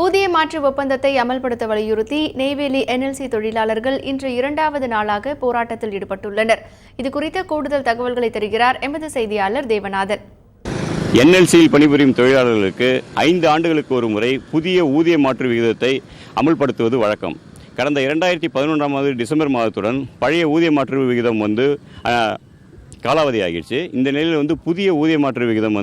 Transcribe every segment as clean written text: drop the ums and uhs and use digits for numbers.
ஊதிய மாற்று ஒப்பந்தத்தை அமல்படுத்த வலியுறுத்தி நெய்வேலி என்எல்சி தொழிலாளர்கள் இன்று 2வது நாளாக போராட்டத்தில் ஈடுபட்டுள்ளனர். இதுகுறித்த கூடுதல் தகவல்களை தருகிறார் எமது செய்தியாளர் தேவநாதன். என்எல்சியில் பணிபுரியும் தொழிலாளர்களுக்கு 5 ஆண்டுகளுக்கு ஒரு முறை புதிய ஊதிய மாற்று விகிதத்தை அமல்படுத்துவது வழக்கம். கடந்த 2011ஆம் ஆண்டு டிசம்பர் மாதத்துடன் பழைய ஊதிய மாற்று விகிதம் காலாவதி ஆகிடுச்சு. இந்த நிலையில் புதிய ஊதிய மாற்று விகிதம்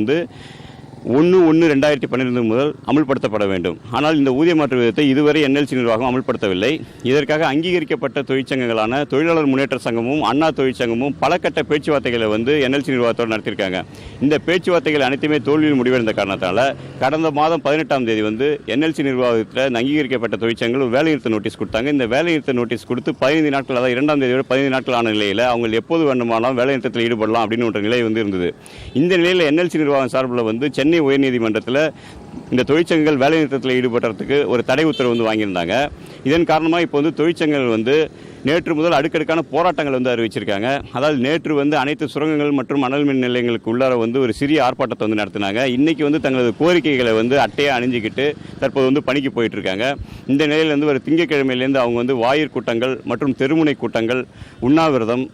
1/1/2012 முதல் அமல்படுத்தப்பட வேண்டும். ஆனால் இந்த ஊதிய மாற்று விகிதத்தை இதுவரை என்எல்சி நிர்வாகம் அமல்படுத்தவில்லை. இதற்காக அங்கீகரிக்கப்பட்ட தொழிற்சங்கங்களான தொழிலாளர் முன்னேற்ற சங்கமும் அண்ணா தொழிற்சங்கமும் பல கட்ட பேச்சுவார்த்தைகளை என்எல்சி நிர்வாகத்தோடு நடத்தியிருக்காங்க. இந்த பேச்சுவார்த்தைகள் அனைத்துமே தோல்வியில் முடிவடைந்த காரணத்தால் கடந்த மாதம் 18ஆம் தேதி என்எல்சி நிர்வாகத்தில் அங்கீகரிக்கப்பட்ட தொழிற்சங்கங்கள் ஒரு வேலைநிறுத்த நோட்டீஸ் கொடுத்தாங்க. இந்த வேலைநிறுத்த நோட்டீஸ் கொடுத்து 15 நாட்கள், அதாவது 2ஆம் தேதியோட 15 நாட்கள் ஆன நிலையில் அவங்க எப்போது வேண்டுமானாலும் வேலைநிறுத்தத்தில் ஈடுபடலாம் அப்படின்னு ஒரு நிலை இருந்தது. இந்த நிலையில் என்எல்சி நிர்வாகம் சார்பில் சென்னை உயர்நீதிமன்றத்தில் இந்த தொழிற்சங்கங்கள் வேலைநிறுத்தத்தில் ஈடுபடுறதுக்கு ஒரு தடை உத்தரவு வாங்கியிருந்தாங்க. இதன் காரணமாக இப்போ தொழிற்சங்கங்கள் நேற்று முதல் அடுக்கடுக்கான போராட்டங்கள் அறிவிச்சிருக்காங்க. அதாவது நேற்று அனைத்து சுரங்கங்கள் மற்றும் அனல் மின் நிலையங்களுக்கு உள்ளார ஒரு சிறிய ஆர்ப்பாட்டத்தை நடத்தினாங்க. இன்னைக்கு தங்களது கோரிக்கைகளை அட்டையாக அணிஞ்சிக்கிட்டு தற்போது பணிக்கு போயிட்டு இருக்காங்க. இந்த நிலையில் ஒரு திங்கட்கிழமையிலேருந்து அவங்க வாயிற் கூட்டங்கள் மற்றும் தெருமுனை கூட்டங்கள், உண்ணாவிரதம்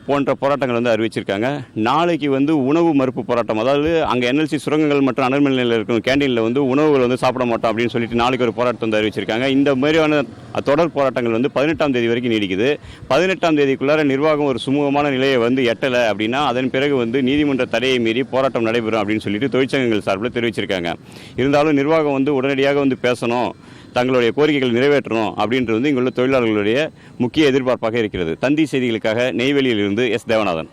போன்ற போராட்டங்கள் அறிவிச்சிருக்காங்க. நாளைக்கு உணவு மறுப்பு போராட்டம், அதாவது அங்கே என்எல்சி சுரங்கங்கள் மற்றும் அனல் மின் நிலையில் இருக்கும் கேண்டீனில் உணவுகள் சாப்பிட மாட்டோம் அப்படின்னு சொல்லிட்டு நாளைக்கு ஒரு போராட்டத்தை அறிவிச்சிருக்காங்க. இந்த மாதிரியான தொடர் போராட்டங்கள் 18ஆம் தேதி வரைக்கும் நீடிக்குது. 18ஆம் தேதிக்குள்ளார நிர்வாகம் ஒரு சுமூகமான நிலையை எட்டலை அப்படின்னா அதன் பிறகு நீதிமன்ற தடையை மீறி போராட்டம் நடைபெறும் அப்படின்னு சொல்லிட்டு தொழிற்சங்கங்கள் சார்பில் தெரிவிச்சிருக்காங்க. இருந்தாலும் நிர்வாகம் உடனடியாக பேசணும், தங்களுடைய கோரிக்கைகள் நிறைவேற்றணும் அப்படின்றது இங்குள்ள தொழிலாளர்களுடைய முக்கிய எதிர்பார்ப்பாக இருக்கிறது. தந்தி செய்திகளுக்காக நெய்வேலியிலிருந்து எஸ். தேவநாதன்.